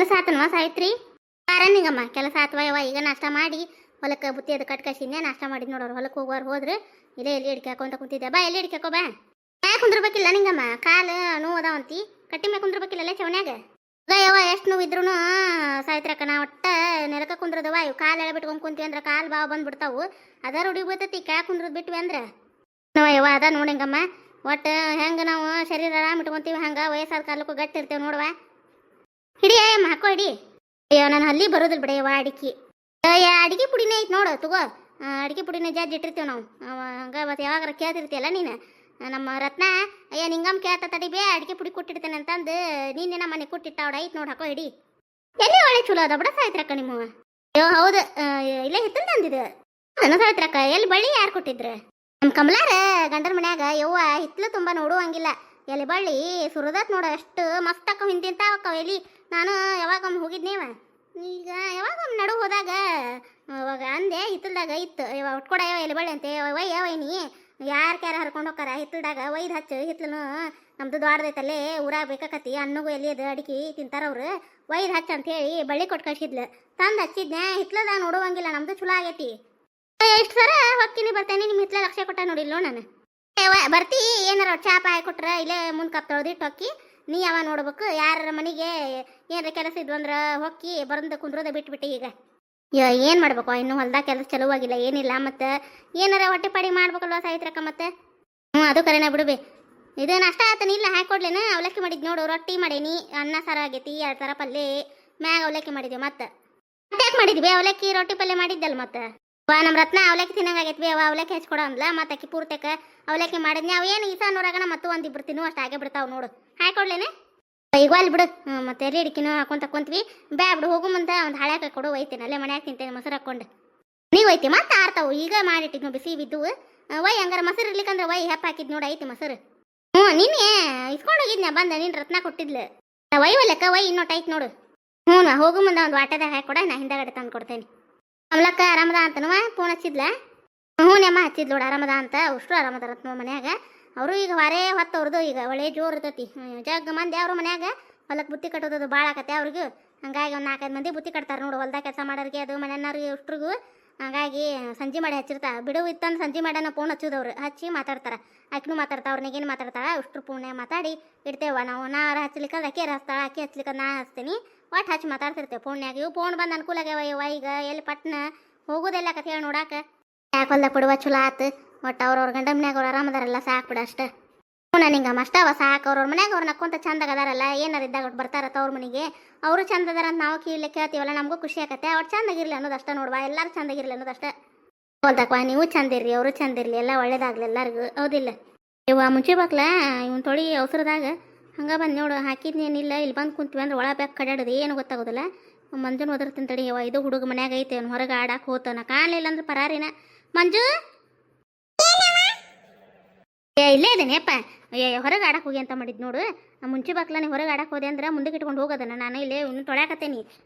ಕೆಲಸ ಆತನವ ಸಾಯ್ತ್ರಿ ನಿಂಗಮ್ಮ ಕೆಲಸ ಆತವ ಯವ ಈಗ ನಾಷ್ಟ ಮಾಡಿ ಹೊಲಕ್ಕೆ ಬುತ್ತಿ ಅದು ಕಟ್ಕಸಿದ್ನೆ ನಾಷ್ಟ ಮಾಡಿದ್ ನೋಡೋರು ಹೊಲಕ್ಕೆ ಹೋಗೋರು ಹೋದ್ರೆ ಇಲ್ಲೇ ಎಲ್ಲಿ ಹಿಡ್ಕೆ ಹಾಕೊಂತ ಕುಂತಿದ್ದೆ ಬಾ ಎಲ್ಲಿ ಹಿಡ್ಕೆ ಬಾ ಯಾಕೆ ಕುಂದ್ರಬೇಕಿಲ್ಲ ನಿಂಗಮ್ಮ ಕಾಲು ನೋವು ಅದಾವಂತಿ ಕಟ್ಟಿ ಮ್ಯಾಗ ಕುಂದ್ರಬೇಕಿಲ್ಲ ಅಲ್ಲೇ ಚವನ್ಯಾಗ ಯವ ಎಷ್ಟು ನೋವು ಇದ್ರು ಸಾಯ್ತ್ರಕ್ಕ ನಾ ಒಟ್ಟ ನೆಲಕ ಕುಂದ್ರದವ ಇವು ಕಾಲು ಎಳೆ ಬಿಟ್ಕೊಂಡ್ ಕುಂತೀವಿ ಅಂದ್ರೆ ಕಾಲು ಬಾವು ಬಂದ್ಬಿಡ್ತಾವು ಅದ ರೂಢಿ ಬೀಳ್ತೈತಿ ಕೆಳಗೆ ಕುಂದ್ರದ್ ಬಿಟ್ವಿ ಅಂದ್ರೆ ಯವ ಅದ ನೋಡಿಂಗಮ್ಮ ಒಟ್ಟು ಹೆಂಗೆ ನಾವು ಶರೀರ ಆರಾಮ್ ಇಟ್ಕೊಂತೀವಿ ಹಂಗೆ ವಯಸ್ಸಾದ ಕಾಲಕ್ಕೂ ಗಟ್ಟಿ ಇರ್ತೇವೆ ನೋಡುವ ಹಿಡಿ ಅಯ್ಯಮ್ಮ ಹಾಕೋ ಹಿಡಿ ಅಯ್ಯೋ ನಾನು ಅಲ್ಲಿ ಬರೋದಿಲ್ಲ ಬಿಡೆಯವ ಅಡಿಕೆ ಅಡಿಗೆ ಪುಡಿನೇ ಐತೆ ನೋಡು ತಗೋ ಅಡಿಗೆ ಪುಡಿನೇ ಜಾಜ್ ಇಟ್ಟಿರ್ತೀವಿ ನಾವು ಹಂಗೆ ಮತ್ತೆ ಯಾವಾಗಾರ ಕೇಳ್ತಿರ್ತೀಯಲ್ಲ ನೀನು ನಮ್ಮ ರತ್ನ ಅಯ್ಯ ನಿಂಗಮ್ಮ ಕೇಳ್ತಾ ತಡಿಬೇ ಅಡಿಗೆ ಪುಡಿ ಕೊಟ್ಟಿರ್ತೇನೆ ಅಂತಂದು ನೀನೇ ನಮ್ಮ ಮನೆ ಕೊಟ್ಟಿಟ್ಟ ಅವಡ ಐತೆ ನೋಡಿ ಹಾಕೋ ಹಿಡಿ ಎಲ್ಲಿ ಒಳ್ಳೆ ಚಲೋ ಅದ ಬಿಡ ಸಾಯ್ತ್ರಕ್ಕ ನಿಮ್ಮ ಅಯ್ಯೋ ಹೌದು ಇಲ್ಲೇ ಹಿತ್ತಲ್ ತಂದಿದ್ದು ನಾನು ಸಾಯ್ತ್ರಕ್ಕ ಎಲ್ಲಿ ಬಳ್ಳಿ ಯಾರು ಕೊಟ್ಟಿದ್ರೆ ನಮ್ಮ ಕಮಲಾರ ಗಂಡನ ಮನ್ಯಾಗ ಯವ್ವ ಹಿತ್ತಲು ತುಂಬ ನೋಡುವಂಗಿಲ್ಲ ಎಲ್ಲಿ ಬಳ್ಳಿ ಸುರದತ್ ನೋಡ ಅಷ್ಟು ಮಸ್ತ್ ಅಕ್ಕ ಹಿಂದಿಂತ ಅಕ್ಕವ ಎಲ್ಲಿ ನಾನು ಯಾವಾಗೊಮ್ಮೆ ಹೋಗಿದ್ನೇವ ಈಗ ಯಾವಾಗೊಮ್ಮೆ ನಡು ಹೋದಾಗ ಅವಾಗ ಅಂದೆ ಹಿತ್ತಲ್ದಾಗ ಇತ್ತು ಒಟ್ಕೊಡ ಎಲ್ಲಿ ಬಳ್ಳಿ ಅಂತೆ ವಯ್ಯ ವೈನಿ ಯಾರು ಕ್ಯಾರ ಹರ್ಕೊಂಡು ಹೋಗಾರ ಹಿತ್ತಲ್ದಾಗ ಒಯ್ದು ಹಚ್ಚು ಹಿತ್ತಲು ನಮ್ದು ದೊಡ್ಡದೈತಲ್ಲೇ ಊರಾಗ ಬೇಕಾಕತಿ ಹಣ್ಣುಗೂ ಎಲ್ಲಿ ಅದು ಅಡಿಕೆ ತಿಂತಾರವ್ರು ಒಯ್ದು ಹಚ್ಚ ಅಂತ ಹೇಳಿ ಬಳ್ಳಿ ಕೊಟ್ಟು ಕಳ್ಸಿದ್ಲು ತಂದು ಹಚ್ಚಿದ್ನೆ ಹಿತ್ತಲದಾಗ ನೋಡುವಂಗಿಲ್ಲ ನಮ್ದು ಚಲೋ ಆಗೈತಿ ಎಷ್ಟು ಸರ ಹೊಕ್ಕಿನಿ ಬರ್ತೇನೆ ನಿಮ್ಮ ಹಿತ್ತಲ ಲಕ್ಷ ಕೊಟ್ಟ ನೋಡಿಲ್ಲ ನಾನು ಬರ್ತಿ ಏನಾರ ಚಾಪ ಹಾಕಿ ಕೊಟ್ರ ಇಲ್ಲೇ ಮುಂದೆ ಕಪ್ ತೊಳೆದಿಟ್ಟು ಹೊಕ್ಕಿ ನೀ ಯಾವ ನೋಡ್ಬೇಕು ಯಾರ ಮನೆಗೆ ಏನಾರ ಕೆಲಸ ಇದ್ವು ಅಂದ್ರೆ ಹೊಕ್ಕಿ ಬರಂದ ಕುಂದ್ರದ ಬಿಟ್ಬಿಟ್ಟು ಈಗ ಏನು ಮಾಡ್ಬೇಕು ಇನ್ನು ಹೊಲ್ದಾಗ ಕೆಲಸ ಚಲುವಾಗಿಲ್ಲ ಏನಿಲ್ಲ ಮತ್ತು ಏನಾರ ಹೊಟ್ಟೆ ಪಾಡಿ ಮಾಡ್ಬೇಕಲ್ವ ಸಾಯ್ತ್ರಕ್ಕ ಮತ್ತೆ ಅದು ಕರೆನ ಬಿಡುಬಿ ಇದು ನಾಷ್ಟ ಆತನ ಇಲ್ಲ ಹಾಕೊಡ್ಲೇನ ಅವಲಕ್ಕಿ ಮಾಡಿದ್ ನೋಡು ರೊಟ್ಟಿ ಮಾಡೀನಿ ಅನ್ನ ಸಾರ ಆಗೈತಿ 2 ಥರ ಪಲ್ಯ ಮ್ಯಾಗ ಅವಲಕ್ಕಿ ಮಾಡಿದ್ವಿ ಮತ್ತೆ ಯಾಕೆ ಮಾಡಿದ್ವಿ ಅವಲಕ್ಕಿ ರೊಟ್ಟಿ ಪಲ್ಯ ಮಾಡಿದ್ದಲ್ಲ ಮತ್ತೆ ನಮ್ಮ ರತ್ನ ಅವಲಕ್ಕಿ ತಿನ್ನಂಗಾಗೈತ್ವಿ ಅವಲಕ್ಕಿ ಹಚ್ಕೊಡ ಅಂದ್ಲ ಮತ್ತೆ ಅಕ್ಕಿ ಪೂರ್ತಕ ಅವಲಕ್ಕಿ ಮಾಡಿದ್ನಿ ಅವೇನು ಈಸಾನೂರಾಗಣ ಮತ್ತು ಒಂದಿಬ್ರು ತಿನ್ನು ಅಷ್ಟು ಆಗೇ ಬಿಡ್ತಾವ್ ನೋಡು ಹಾಕೊಡ್ಲೇನೆ ಈಗ ಅಲ್ಲಿ ಬಿಡು ಮತ್ತೆ ಎಲ್ಲಿ ಹಿಡಿಕಿನೂ ಹಾಕೊಂತ ಕುಂತ್ವಿ ಬ್ಯಾ ಬಿಡು ಹೋಗು ಮುಂದೆ ಒಂದು ಹಳ್ಯಾಕ ಕೊಡು ಒಯ್ತೇನೆ ಅಲ್ಲೇ ಮನ್ಯಾಗ ತಿಂತೇನೆ ಮೊಸರು ಹಾಕೊಂಡು ನೀವು ಒಯ್ತಿ ಮತ್ತೆ ಆರ್ತಾವು ಈಗ ಮಾಡಿಟ್ಟಿದ್ನು ಬಿಸಿ ಬಿದ್ದು ವೈ ಹಂಗಾರ ಮೊಸರು ಇರ್ಲಿಕ್ಕಂದ್ರೆ ವೈ ಹೆಪ್ಪ ಹಾಕಿದ್ ನೋಡಿ ಐತಿ ಮೊಸರು ನಿನ್ನೆ ಇಸ್ಕೊಂಡು ಹೋಗಿದ್ನ ಬಂದ ನೀನು ರತ್ನ ಕೊಟ್ಟಿದ್ಲು ವೈ ಒಲ್ಲಕ್ಕ ವೈ ಇನ್ನೊಟ್ಟು ಐತಿ ನೋಡು ಹೋಗು ಮುಂದೆ ಒಂದು ವಾಟೆದಾಗ ಹಾಕೊಡ ನಾ ಹಿಂದಗಡೆ ತಂದು ಕೊಡ್ತೇನೆ ಕಮಲಕ್ಕ ಆರಾಮದ ಅಂತನವ ಫೋನ್ ಹಚ್ಚಿದ್ಲ ಅಮ್ಮ ಹಚ್ಚಿದ್ಲು ನೋಡು ಆರಾಮದ ಅಂತ ಅಷ್ಟು ಆರಾಮದ ರತ್ನ ಮನ್ಯಾಗ ಅವರು ಈಗ ಹೊರೇ ಹೊತ್ತವ್ರದ್ದು ಈಗ ಒಳ್ಳೆ ಜೋರು ಇರ್ತೈತಿ ಜಗ್ ಮಂದಿ ಅವ್ರ ಮನ್ಯಾಗ ಹೊಲಕ್ಕೆ ಬುತ್ತಿ ಕಟ್ಟೋದು ಭಾಳ ಆಕತ್ತೆ ಅವ್ರಿಗೂ ಹಂಗಾಗಿ ಒಂದು 4-5 ಮಂದಿ ಬುತ್ತಿ ಕಟ್ತಾರೆ ನೋಡು ಹೊಲ್ದಾಗ ಕೆಲಸ ಮಾಡೋರಿಗೆ ಅದು ಮನೆಯವ್ರಿಗೆ ಅಷ್ಟ್ರಿಗೂ ಹಾಗಾಗಿ ಸಂಜೆ ಮಾಡಿ ಹಚ್ಚಿರ್ತಾರೆ ಬಿಡು ಇತ್ತಂದು ಸಂಜೆ ಮಾಡ್ಯಾನ ಫೋನ್ ಹಚ್ಚೋದವ್ರು ಹಚ್ಚಿ ಮಾತಾಡ್ತಾರೆ ಆಕಿನೂ ಮಾತಾಡ್ತಾ ಅವ್ರನಿಗೇನು ಮಾತಾಡ್ತಾಳೆ ಅಷ್ಟ್ರು ಫೋನ್ಯಾಗ ಮಾತಾಡಿ ಇಡ್ತೇವ ನಾವು ನಾರು ಹಚ್ಲಿಕ್ಕಂದ್ರೆ ಅಕ್ಕಿ ಹಚ್ತಾಳೆ ಅಕ್ಕಿ ಹಚ್ಲಿಕ್ಕೆ ನಾ ಹಚ್ತೀನಿ ಒಟ್ಟು ಹಚ್ಚಿ ಮಾತಾಡ್ತಿರ್ತೇವೆ ಫೋನ್ಯಾಗ ಇವು ಫೋನ್ ಬಂದು ಅನುಕೂಲ ಆಗ್ಯಾವ ಈಗ ಎಲ್ಲಿ ಪಟ್ನ ಹೋಗೋದೆಲ್ಲ ಕತೆ ಹೇಳಿ ನೋಡಾಕ ಯಾಕೆ ಹೊಲ್ದಾಗ ಕೊಡುವ ಚಲೋ ಆತು ಒಟ್ಟು ಅವ್ರವ್ರ ಗಂಡ ಮನ್ಯಾಗ ಅವ್ರು ಆರಾಮದಾರಲ್ಲ ಸಾಕು ಬಿಡ ಅಷ್ಟೇ ನಿಂಗಮ್ಮ ಅಷ್ಟವ ಸಾಕು ಅವ್ರವ್ರ ಮನ್ಯಾಗ ಅವ್ರು ನಕ್ಕೊಂತ ಚಂದಾಗ ಅದಾರಲ್ಲ ಏನಾರ ಇದ್ದಾಗ ಒಟ್ಟು ಬರ್ತಾರತ್ತ ಅವ್ರ ಮನೆಗೆ ಅವರು ಚಂದ ಅದಾರ ಅಂತ ನಾವು ಕೇಳ್ತೀವಲ್ಲ ನಮಗೂ ಖುಷಿ ಆಕತ್ತೆ ಅವ್ರು ಚಂದಾಗಿರ್ಲಿ ಅನ್ನೋದು ಅಷ್ಟೇ ನೋಡುವ ಎಲ್ಲರೂ ಚಂದಾಗಿರ್ಲಿ ಅನ್ನೋದು ಅಷ್ಟೇ ಹೋಲ್ದಕ್ವಾ ನೀವು ಚಂದಿರ್ರಿ ಅವರು ಚಂದಿರ್ಲಿ ಎಲ್ಲ ಒಳ್ಳೇದಾಗ್ಲಿ ಎಲ್ಲರಿಗೂ ಹೌದಿಲ್ಲ ಇವ ಮುಂಚೆ ಬಾಕ್ಲ ಇವನ್ ತೊಳಿ ಅವಸರದಾಗ ಹಂಗೆ ಬಂದು ನೋಡು ಹಾಕಿದ್ನೇನಿಲ್ಲ ಇಲ್ಲಿ ಬಂದು ಕುಂತೀವಿ ಅಂದ್ರೆ ಒಳ ಬ್ಯಾಗ್ ಕಡ್ಯಾಡೋದು ಏನು ಗೊತ್ತಾಗೋದಿಲ್ಲ ಮಂಜುನ ಓದಿರ್ತೀನಿ ತಡಿ ಇದು ಹುಡುಗ ಮನ್ಯಾಗ ಐತೆ ಅವ್ನು ಹೊರಗೆ ಆಡಕ್ಕೆ ಹೋತಾನ ಕಾಣಲಿಲ್ಲ ಅಂದ್ರೆ ಪರಾರಿನ ಮಂಜು ಇಲ್ಲೇ ಇದೇನೆಪ್ಪ ಹೊರಗೆ ಆಡಕ್ಕೆ ಹೋಗಿ ಅಂತ ಮಾಡಿದ್ ನೋಡು ಮುಂಚೆ ಬಾಕ್ಲ ನೀವು ಹೊರಗೆ ಆಡಕ್ಕೆ ಹೋದೆ ಅಂದ್ರೆ ಮುಂದಕ್ಕೆ ಇಟ್ಕೊಂಡು ಹೋಗೋದನ್ನ ನಾನು ಇಲ್ಲೇ ಇನ್ನು ತೊಳ್ಯಾಕತ್ತೇನಿ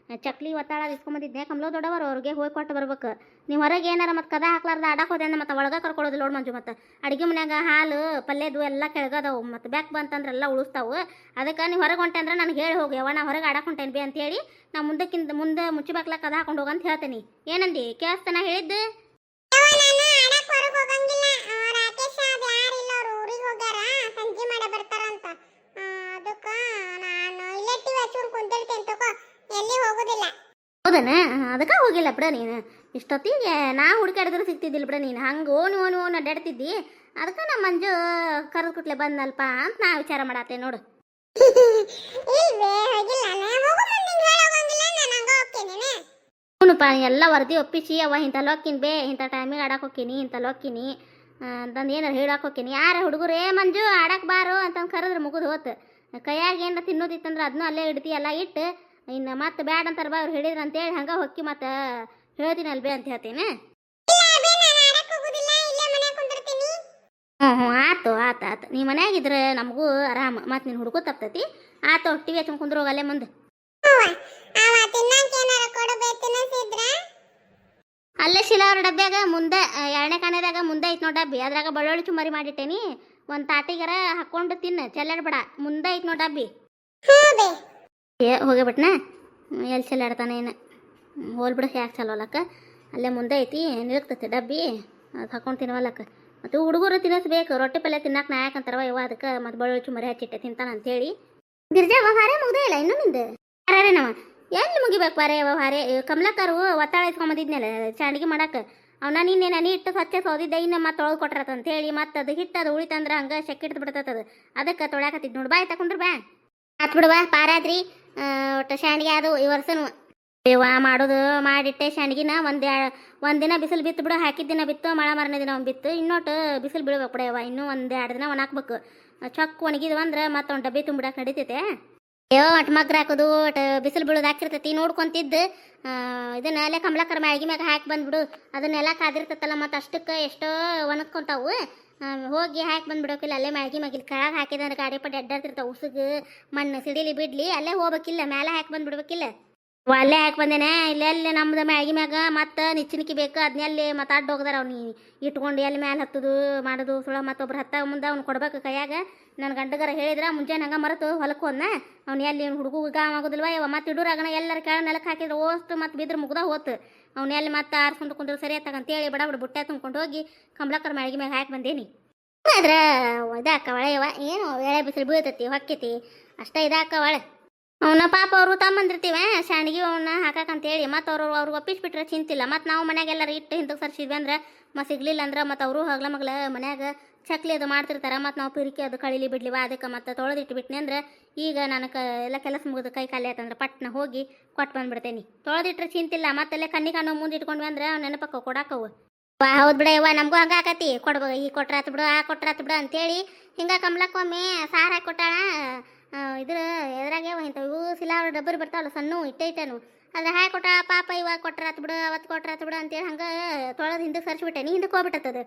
ಚಕ್ಲಿ ಒತ್ತಾಳ ಇಸ್ಕೊಂಬಂದಿದ್ದೆ ಕಮಲೋ ದೊಡ್ಡವರು ಅವ್ರಿಗೆ ಹೋಗಿ ಕೊಟ್ಟು ಬರ್ಬೇಕು ನೀವು ಹೊರಗೆ ಏನಾರ ಮತ್ತೆ ಕದ ಹಾಕ್ಲಾರ್ದ ಆಡಕ್ಕೆ ಹೋದೆ ಅಂದ್ರೆ ಮತ್ತೆ ಒಳಗೆ ಕರ್ಕೊಳ್ಳೋದು ನೋಡು ಮಂಜು ಮತ್ತೆ ಅಡುಗೆ ಮನ್ಯಾಗ ಹಾಲು ಪಲ್ಯದು ಎಲ್ಲ ಕೆಳಗದವು ಮತ್ತು ಬ್ಯಾಕ್ ಬಂತಂದ್ರೆ ಎಲ್ಲ ಉಳಿಸ್ತಾವು ಅದಕ್ಕೆ ನೀವು ಹೊರಗೆ ಹೊಂಟೆ ಅಂದ್ರೆ ನನಗೆ ಹೇಳಿ ಹೋಗಿ ನಾ ಹೊರಗೆ ಆಡಕ್ಕೆ ಹೊಂಟೇನಿ ಬಿ ಅಂತೇಳಿ ನಾ ಮುಂದೆ ಮುಂಚೆ ಬಾಕ್ಲ ಕದ ಹಾಕೊಂಡು ಹೋಗಂತ ಹೇಳ್ತೇನೆ ಏನಂದಿ ಕೇಳಿಸ್ತಾನ ಹೇಳಿದ್ದು ಹೌದನ ಅದಕ್ಕೆ ಹೋಗಿಲ್ಲ ಬಿಡ ನೀನು ಇಷ್ಟೊತ್ತಿಗೆ ನಾ ಹುಡುಕಾಡಿದ್ರು ಸಿಗ್ತಿದ್ದಿಲ್ಲ ಬಿಡ ನೀನು ಹಂಗೆ ಓನು ಅಡ್ಡಾಡ್ತಿದ್ದಿ ಅದಕ್ಕೆ ನಮ್ಮ ಮಂಜು ಕರೆದು ಕುಟ್ಲೆ ಬಂದಲ್ಪ ಅಂತ ನಾ ವಿಚಾರ ಮಾಡತ್ತೆ ನೋಡು ಹ್ಞೂನಪ್ಪ ಎಲ್ಲ ವರದಿ ಒಪ್ಪಿಸಿ ಅವ ಇಂಥಲ್ಲಿ ಹೋಗ್ತೀನಿ ಬೇ ಇಂಥ ಟೈಮಿಗೆ ಆಡಕ್ಕೆ ಹೋಗ್ತೀನಿ ಇಂಥಲ್ಲಿ ಹೋಗ್ತೀನಿ ಅಂತಂದು ಏನಾರು ಹೇಳಕ್ಕೆ ಹೋಗ್ತೀನಿ ಯಾರ ಹುಡುಗರು ಮಂಜು ಆಡಕ್ಕೆ ಬಾರು ಅಂತಂದು ಕರೆದ್ರೆ ಮುಗಿದು ಹೋತು ಕೈಯಾಗ ಏನಾರ ತಿನ್ನೋದಿತ್ತಂದ್ರೆ ಅದನ್ನೂ ಅಲ್ಲೇ ಇಡ್ತಿ ಎಲ್ಲ ಇಟ್ಟು ಇನ್ನು ಮತ್ತೆ ಬ್ಯಾಡ್ ಅಂತಾರೆ ಬಾ ಅವ್ರು ಹೇಳಿದ್ರು ಅಂತೇಳಿ ಹಂಗೆ ಹೊಕ್ಕಿ ಮತ್ತೆ ಹೇಳ್ತೀನಿ ಅಲ್ಬೇ ಅಂತ ಹೇಳ್ತೀನಿ ಹ್ಞೂ ಆತು ನೀ ಮನ್ಯಾಗಿದ್ರೆ ನಮಗೂ ಆರಾಮ ಮತ್ತು ನೀನು ಹುಡುಗು ತಪ್ತೈತಿ ಆತು ಟಿವಿ ಹಚ್ಕೊಂಡು ಕುಂದ್ರು ಹೋಗಲ್ಲೇ ಮುಂದೆ ಅಲ್ಲೇ ಶಿಲಾ ಅವ್ರ ಡಬ್ಬ್ಯಾಗ ಮುಂದೆ 2ನೇ ಕಾನೆದಾಗ ಮುಂದೆ ಐತೆ ನೋಡಿ ಡಬ್ಬಿ ಅದ್ರಾಗ ಬೆಳ್ಳುಳ್ಳಿ ಚುಮ್ಮರಿ ಮಾಡಿಟ್ಟೇನಿ ಒಂದು ತಾಟಿಗಾರ ಹಾಕೊಂಡು ತಿನ್ನು ಚೆಲ್ಲಾಡ್ಬೇಡ ಮುಂದೆ ಐತೆ ನೋಡಿ ಡಬ್ಬಿ ಹೋಗಿಬಿಟ್ನಾ ಎಲ್ಲಿ ಚೆಲ್ಲಾಡ್ತಾನೆ ಏನು ಹೋಲ್ಬಿಡ ಯಾಕೆ ಚಲೋಲಕ್ಕ ಅಲ್ಲೇ ಮುಂದೆ ಐತಿ ನಿಲ್ತೈತಿ ಡಬ್ಬಿ ಅದು ಹಾಕೊಂಡು ತಿನ್ವಲ್ಲಕ್ಕ ಮತ್ತು ಹುಡುಗರು ತಿನ್ನಿಸ್ಬೇಕು ರೊಟ್ಟಿ ಪಲ್ಯ ತಿನ್ನಕ್ಕೆ ನಾ ಯಾಕಂತಾರವ ಇವ ಅದಕ್ಕೆ ಮತ್ತು ಬಳ್ಳುಳ್ಳಿ ಚುಮರಿ ಹಚ್ಚಿಟ್ಟೆ ತಿಂತಾನ ಅಂತೇಳಿ ಗಿರ್ಜಾವ ಹಾರೆ ಮುಗ್ದೇ ಇಲ್ಲ ಇನ್ನೂ ನಿಂದು ಹಾರೆ ನಮ್ಮ ಎಲ್ಲಿ ಮುಗಿಬೇಕು ಬಾರೆ ಹಾರೆ ಕಮಲಕ್ಕರು ಒತ್ತಾಳ ಇಸ್ಕೊಂಬಂದಿದ್ನಲ್ಲ ಚಾಂಡಿಗೆ ಮಾಡಕ್ಕೆ ಅವನ ನಿನ್ನೆ ನಾನು ಇಟ್ಟು ಸ್ವಚ್ಛ ಸೋದಿದ್ದೆ ಇನ್ನು ಮತ್ತೆ ತೊಳೆದು ಕೊಟ್ರತ ಅಂತೇಳಿ ಮತ್ತು ಅದು ಹಿಟ್ಟು ಅದು ಉಳಿತಂದ್ರೆ ಹಂಗೆ ಶೆಕ್ಕಿಡ್ದು ಬಿಡ್ತದ ಅದಕ್ಕೆ ತೊಳ್ಯಾಕತ್ತಿದ್ ನೋಡಿ ಬಾಯ್ ತಕೊಂಡ್ರು ಬಾ ಆತ್ ಬಿಡುವ ಪಾರಾದ್ರಿ ಒಟ್ಟು ಶಾಂಡಿಗೆ ಅದು ಈ ವರ್ಷನೂ ಇವ ಮಾಡೋದು ಮಾಡಿಟ್ಟೆ ಶಾಂಡ್ಗಿನ ಒಂದಿನ ಬಿಸಿಲು ಬಿತ್ತು ಬಿಡು ಹಾಕಿದ ದಿನ ಬಿತ್ತು ಮಳೆ ಮಾರನೇ ದಿನ ಒಂದು ಬಿತ್ತು ಇನ್ನೊಟ್ಟು ಬಿಸಿಲು ಬೀಳ್ಬೇಕು ಬಿಡವ ಇನ್ನೂ ಒಂದು 2 ದಿನ ಒಣಾಕ್ಬೇಕು ಚೊಕ್ಕ ಒಣಗಿದ್ವು ಅಂದ್ರೆ ಮತ್ತೊಂದು ಡಬ್ಬಿ ತುಂಬಿಡಕ್ಕೆ ನಡೀತೈತೆ ಒಟ್ಟು ಮಗ್ರು ಹಾಕೋದು ಒಟ್ಟು ಬಿಸಿಲು ಬೀಳೋದು ಹಾಕಿರ್ತೈತಿ ನೋಡ್ಕೊಂತಿದ್ದು ಇದನ್ನ ಅಲ್ಲೇ ಕಮಲಾಕರ ಮ್ಯಾಗಿ ಮ್ಯಾಗ ಹಾಕಿ ಬಂದ್ಬಿಡು ಅದನ್ನೆಲ್ಲ ಕಾದಿರ್ತೈತಲ್ಲ ಮತ್ತು ಅಷ್ಟಕ್ಕೆ ಎಷ್ಟೋ ಒಣಗ್ಕೊಂತಾವು ಹೋಗಿ ಹಾಕಿ ಬಂದ್ಬಿಡೋಕಿಲ್ಲ ಅಲ್ಲೇ ಮ್ಯಾಗಿ ಮ್ಯಾಗಿಲ್ ಕೆಳಗೆ ಹಾಕಿದ್ರೆ ಗಾಡಿ ಪಟ್ಟಿ ಅಡ್ಡಾಡ್ತಿರ್ತಾವೆ ಉಸುಗು ಮಣ್ಣು ಸಿಡಿಲಿ ಬಿಡ್ಲಿ ಅಲ್ಲೇ ಹೋಗ್ಬೇಕಿಲ್ಲ ಮೇಲೆ ಹಾಕಿ ಬಂದ್ಬಿಡ್ಬೇಕಿಲ್ಲ ಅಲ್ಲೇ ಹಾಕಿ ಬಂದೇನೆ ಇಲ್ಲೆಲ್ಲಿ ನಮ್ದು ಮ್ಯಾಗಿ ಮ್ಯಾಗ ಮತ್ತು ನಿಚ್ಚಣಿಕೆ ಬೇಕು ಅದನ್ನೆಲ್ಲಿ ಮತ್ತೆ ಅಡ್ಡ ಹೋಗ್ದಾರ ಅವ್ನು ಇಟ್ಕೊಂಡು ಎಲ್ಲಿ ಮ್ಯಾಲೆ ಹತ್ತದು ಮಾಡೋದು ಸುಳ ಮತ್ತೊಬ್ರು ಹತ್ತ ಮುಂದೆ ಅವ್ನು ಕೊಡ್ಬೇಕು ಕೈಯಾಗ ನನ್ನ ಗಂಡಗರ ಹೇಳಿದ್ರೆ ಮುಂಜಾನೆ ಹಂಗೆ ಮರೆತು ಹೊಲಕ್ಕೆ ಹೋದ್ನ ಅವ್ನು ಎಲ್ಲಿ ಹುಡುಗ ಗಾಮ್ ಆಗೋದಿಲ್ವ ಇವ ಮತ್ತೆ ಇಡೂರಾಗಣ ಎಲ್ಲರ ಕೆಳ ನೆಲಕ್ಕೆ ಹಾಕಿದ್ರೆ ಓಷ್ಟು ಮತ್ತು ಬಿದ್ರೆ ಮುಗ್ದ ಹೋತು ಅವ್ನು ಎಲ್ಲಿ ಮತ್ತೆ ಆರಿಸ್ಕೊಂಡು ಕುಂದ್ರು ಸರಿ ಅಂತೇಳಿ ಬಡ ಬುಟ್ಟೆ ತುಂಬ್ಕೊಂಡು ಹೋಗಿ ಕಮಲಾಕರ್ ಮ್ಯಾಗಿ ಮ್ಯಾಗ ಹಾಕಿ ಬಂದೇನಿ ಆದ್ರೆ ಇದಾಕ ಒಳೆಯವ ಏನು ಎಳೆ ಬಿಸಿಲು ಬೀಳ್ತೈತಿ ಹೊಕ್ಕೈತಿ ಅಷ್ಟೇ ಇದಾಕ ಒಳೆ ಅವನ ಪಾಪ ಅವರು ತಮ್ಮಂದಿರ್ತೀವಿ ಶಾಂಡ್ಗಿ ಅವನ್ನ ಹಾಕಂತೇಳಿ ಮತ್ತು ಅವ್ರಿಗೆ ಒಪ್ಪಿಸ್ಬಿಟ್ರೆ ಚಿಂತಿಲ್ಲ ಮತ್ತು ನಾವು ಮನ್ಯಾಗೆಲ್ಲರೂ ಇಟ್ಟು ಹಿಂದಕ್ಕೆ ಸರ್ಸಿದ್ವಿ ಅಂದ್ರೆ ಮತ್ತು ಸಿಗ್ಲಿಲ್ಲ ಅಂದ್ರೆ ಮತ್ತು ಅವರು ಹಗ್ಲ ಮಗ್ಲ ಮನ್ಯಾಗ ಚಕ್ಲಿ ಅದು ಮಾಡ್ತಿರ್ತಾರೆ ಮತ್ತು ನಾವು ಪಿರಿಕಿ ಅದು ಕಳಿಲಿ ಬಿಡ್ಲಿವ ಅದಕ್ಕೆ ಮತ್ತು ತೊಳೆದಿಟ್ಬಿಟ್ನಿ ಅಂದ್ರೆ ಈಗ ನನಗೆ ಎಲ್ಲ ಕೆಲಸ ಮುಗಿದು ಕೈ ಖಾಲಿ ಆಯ್ತಂದ್ರೆ ಪಟ್ನ ಹೋಗಿ ಕೊಟ್ಟು ಬಂದ್ಬಿಡ್ತೇನೆ ತೊಳೆದಿಟ್ರೆ ಚಿಂತಿಲ್ಲ ಮತ್ತೆಲ್ಲ ಕಣ್ಣು ಮುಂದೆ ಇಟ್ಕೊಂಡ್ವಿ ಅಂದ್ರೆ ನೆನಪಕ್ಕ ಕೊಡಾಕವು ಹೌದು ಬಿಡ ಇವ ನಮಗೂ ಹಂಗೆ ಆಕತಿ ಕೊಡ್ಬೇಕು ಈ ಕೊಟ್ರಾತ್ ಬಿಡು ಆ ಕೊಟ್ರಾತ್ ಬಿಡು ಅಂತೇಳಿ ಹಿಂಗೆ ಕಮಲಕ್ಕೊಮ್ಮೆ ಸಾರು ಹಾಕಿ ಕೊಟ್ಟಾಳ ಇದ್ರ ಎದ್ರಾಗೆ ಇಂಥವು ಸಿಲಾವ್ ಡಬ್ಬರಿ ಬರ್ತಾವಲ್ಲ ಸಣ್ಣ ಇಟ್ಟೇನು ಅದ್ರ ಹಾಕಿ ಕೊಟ್ಟ ಪಾಪ ಇವಾಗ ಕೊಟ್ರಾತ್ ಬಿಡು ಅವತ್ತು ಕೊಟ್ರಾತ್ ಬಿಡು ಅಂತೇಳಿ ಹಂಗೆ ತೊಳೆದು ಹಿಂದಕ್ಕೆ ಸರ್ಸಿಬಿಟ್ಟೆ ನೀ ಹಿಂದಕ್ಕೆ ಹೋಗ್ಬಿಟ್ಟದ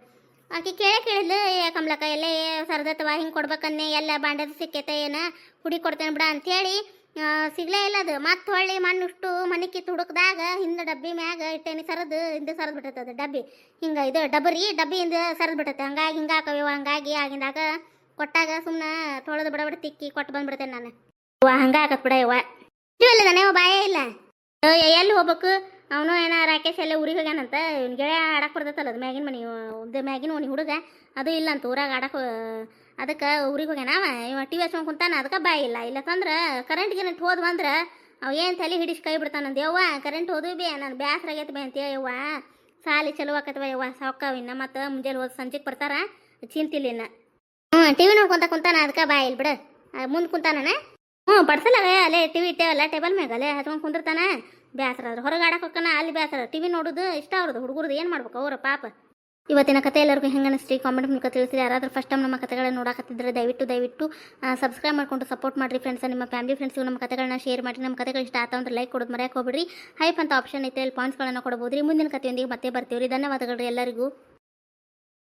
ಆಕೆ ಕೇಳಿದ್ಲು ಕಮಲಕ್ಕ ಎಲ್ಲೇ ಸರ್ದತ್ತವ ಹಿಂಗೆ ಕೊಡ್ಬೇಕನ್ನೇ ಎಲ್ಲ ಬಾಂಡದ ಸಿಕ್ಕೈತೆ ಏನು ಹುಡಿ ಕೊಡ್ತೇನೆ ಬಿಡ ಅಂತೇಳಿ ಸಿಗ್ಲೇ ಇಲ್ಲ ಅದು ಮತ್ತೆ ಹೊಳ್ಳಿ ಮಣ್ಣುಷ್ಟು ಮನಿಕ್ಕಿ ತುಡುಕ್ದಾಗ ಹಿಂದೆ ಡಬ್ಬಿ ಮ್ಯಾಗ ಇಟ್ಟೇನಿ ಸರದು ಹಿಂದೆ ಸರದು ಬಿಟ್ಟದ ಡಬ್ಬಿ ಹಿಂಗೆ ಇದು ಡಬ್ಬಿಯಿಂದ ಸರದು ಬಿಟ್ಟೈತೆ ಹಂಗಾಗಿ ಹಿಂಗೆ ಹಾಕವ್ಯವ ಹಂಗಾಗಿ ಆಗಿಂದಾಗ ಕೊಟ್ಟಾಗ ಸುಮ್ಮನೆ ತೊಳೆದು ಬಿಡಬಿಡ ತಿಕ್ಕಿ ಕೊಟ್ಟು ಬಂದ್ಬಿಡ್ತೇನೆ ನಾನು ಹಂಗೆ ಹಾಕತ್ ಬಿಡ ಇವ ಇಲ್ಲ ನಾನೇವ ಬಾಯೇ ಇಲ್ಲ ಎಲ್ಲಿ ಹೋಗ್ಬೇಕು ಅವನು ಏನ ರಾಕೇಶ್ ಎಲ್ಲ ಊರಿಗೆ ಹೋಗ್ಯಾನಂತ ಇವ್ನ ಗೆಳೆಯ ಆಡಕ್ಕೆ ಬರ್ತೈತಲ್ಲ ಅದು ಮ್ಯಾಗಿನ ಮನೆ ಮ್ಯಾಗಿನ ಮನೆ ಹುಡುಗ ಅದು ಇಲ್ಲ ಅಂತ ಊರಾಗ ಆಡಕ್ಕೆ ಅದಕ್ಕೆ ಊರಿಗೆ ಹೋಗ್ಯಾನ ಇವ ಟಿ ವಿ ಹಚ್ಕೊಂಡು ಕುಂತಾನ ಅದಕ್ಕೆ ಬಾಯಿ ಇಲ್ಲ ತಂದ್ರೆ ಕರೆಂಟ್ ಗಿರೆಂಟ್ ಹೋದ್ ಬಂದ್ರೆ ಅವ ಏನು ತಲೆ ಹಿಡಿಸಿ ಕೈ ಬಿಡ್ತಾನಂದ ಯವ್ವ ಕರೆಂಟ್ ಹೋದ್ವಿ ಬೇ ನಾನು ಬ್ಯಾಸ್ರ ಆಗೈತೆ ಬೇ ಅಂತೇಳಿ ಯವ್ವ ಸಾಲಿ ಚಲೋ ಆಕತ್ವ ಯವ್ವ ಸಾವ್ಕಾವಿನ್ನ ಮತ್ತು ಮುಂಜಾನೆ ಹೋದ್ ಸಂಜೆಗೆ ಬರ್ತಾರ ಚಿಂತಿಲ್ಲಿನ ಟಿ ವಿ ನೋಡ್ಕೊಂತ ಕುಂತಾನ ಅದಕ್ಕೆ ಬಾಯಿ ಇಲ್ಲ ಬಿಡು ಮುಂದೆ ಕುಂತಾನ ಬಡ್ಸಲ್ಲ ಅಲ್ಲೇ ಟಿ ವಿ ಇಟ್ಟೇವಲ್ಲ ಟೇಬಲ್ ಮ್ಯಾಗ ಅಲ್ಲೇ ಹಚ್ಕೊಂಡು ಕುಂದಿರ್ತಾನ ಬ್ಯಾಸರ ಆದ್ರೆ ಹೊರಗೆ ಆಡಕ್ಕೆ ಹೋಗ್ತಾನ ಅಲ್ಲಿ ಬ್ಯಾಸರ ಟಿ ವಿ ನೋಡೋದು ಇಷ್ಟ ಅವ್ರದ್ದು ಹುಡುಗರದು ಏನು ಮಾಡ್ಬೇಕು ಅವರ ಪಾಪ ಇವತ್ತಿನ ಕತೆ ಎಲ್ಲರಿಗೂ ಹೆಂಗೆ ಅನಿಸ್ತಿ ಕಾಮೆಂಟ್ ಮೂಲಕ ತಿಳಿಸಿರಿ ಯಾರಾದರೂ ಫಸ್ಟ್ ಟೈಮ್ ನಮ್ಮ ಕತೆಗಳನ್ನ ನೋಡಕತ್ತಿದ್ರೆ ದಯವಿಟ್ಟು ಸಬ್ಸ್ಕ್ರೈಬ್ ಮಾಡ್ಕೊಂಡು ಸಪೋರ್ಟ್ ಮಾಡಿರಿ ಫ್ರೆಂಡ್ಸ್ ನಿಮ್ಮ ಫ್ಯಾಮಿಲಿ ಫ್ರೆಂಡ್ಸ್ಗೂ ನಮ್ಮ ಕತೆಗಳನ್ನ ಶೇರ್ ಮಾಡಿ ನಮ್ಮ ಕತೆಗಳು ಇಷ್ಟ ಆತ ಅಂದ್ರೆ ಲೈಕ್ ಕೊಡೋದು ಮರೆಯಕ್ಕೆ ಹೋಗ್ಬಿಡ್ರಿ ಹೈಪ್ ಅಂತ ಆಪ್ಷನ್ ಐತೆ ಅಲ್ಲಿ ಪಾಯಿಂಟ್ಸ್ಗಳನ್ನು ಕೊಡ್ಬೋದು ರೀ ಮುಂದಿನ ಕತೆಯೊಂದಿಗೆ ಮತ್ತೆ ಬರ್ತೀವಿ ರೀ ಧನ್ಯವಾದಗಳು ರೀ ಎಲ್ಲರಿಗೂ